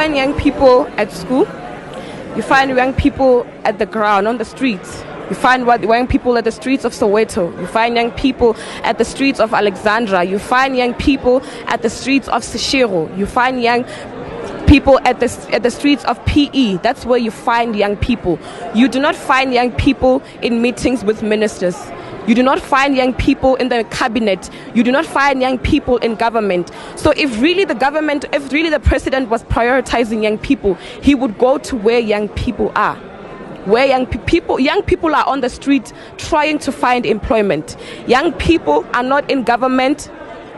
find young people at school. You find young people at the ground, on the streets. You find young people at the streets of Soweto. You find young people at the streets of Alexandra. You find young people at the streets of Seshego. You find young people at the streets of PE. That's where you find young people. You do not find young people in meetings with ministers. You do not find young people in the cabinet. You do not find young people in government. So if really the president was prioritizing young people, he would go to where young people are. Where young people are on the street trying to find employment. Young people are not in government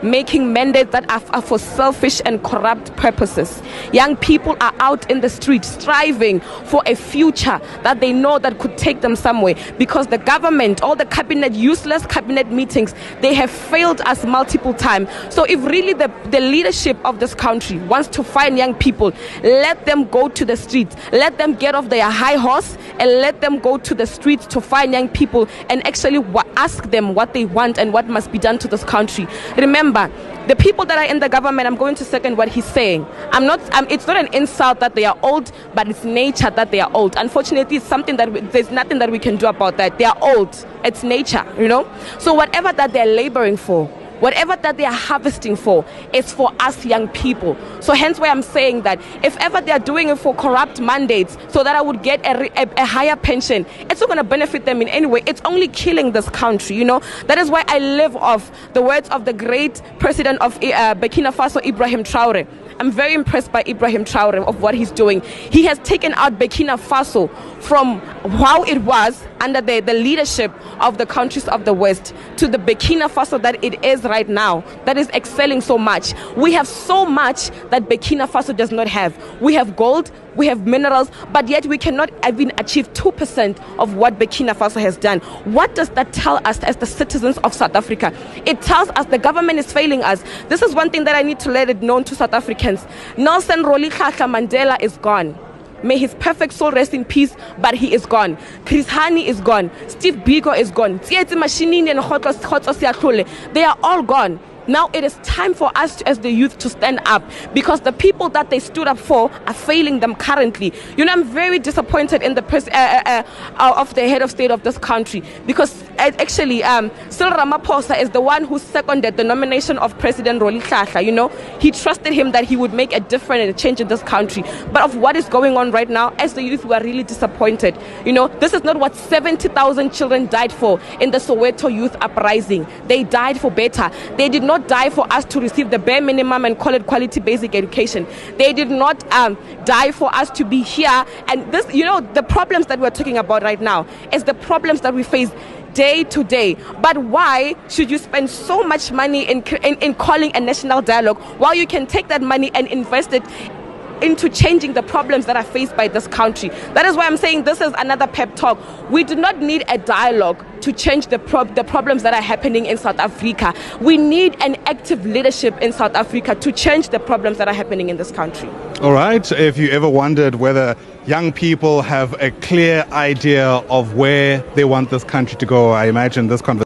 making mandates that are for selfish and corrupt purposes. Young people are out in the street striving for a future that they know that could take them somewhere, because the government, all the useless cabinet meetings, they have failed us multiple times. So if really the leadership of this country wants to find young people, let them go to the streets. Let them get off their high horse and let them go to the streets to find young people and actually ask them what they want and what must be done to this country. Remember, the people that are in the government, I'm going to second what he's saying. It's not an insult that they are old, but it's nature that they are old. Unfortunately, it's something that there's nothing that we can do about that. They are old. It's nature, So whatever that they're laboring for, whatever that they are harvesting for, is for us young people. So hence why I'm saying that if ever they are doing it for corrupt mandates so that I would get a higher pension, it's not going to benefit them in any way. It's only killing this country, That is why I live off the words of the great president of Burkina Faso, Ibrahim Traore. I'm very impressed by Ibrahim Traore of what he's doing. He has taken out Burkina Faso from how it was under the leadership of the countries of the West to the Burkina Faso that it is right now, that is excelling so much. We have so much that Burkina Faso does not have. We have gold, we have minerals, but yet we cannot even achieve 2% of what Burkina Faso has done. What does that tell us as the citizens of South Africa? It tells us the government is failing us. This is one thing that I need to let it known to South Africans. Nelson Rolihlahla Mandela is gone. May his perfect soul rest in peace, but he is gone. Chris Hani is gone. Steve Biko is gone. Tsietsi Mashinini and Khotso Siahlole, they are all gone. Now it is time for us as the youth to stand up, because the people that they stood up for are failing them currently. I'm very disappointed in the of the head of state of this country, because actually Cyril Ramaphosa is the one who seconded the nomination of President Rolihlahla. He trusted him that he would make a difference and a change in this country. But of what is going on right now, as the youth, we are really disappointed. This is not what 70,000 children died for in the Soweto youth uprising. They died for better. They did not die for us to receive the bare minimum and call it quality basic education. They did not die for us to be here. And this, the problems that we're talking about right now is the problems that we face day to day. But why should you spend so much money in calling a national dialogue while you can take that money and invest it into changing the problems that are faced by this country? That is why I'm saying this is another pep talk. We do not need a dialogue to change the problems that are happening in South Africa. We need an active leadership in South Africa to change the problems that are happening in this country. All right. If you ever wondered whether young people have a clear idea of where they want this country to go, I imagine this conversation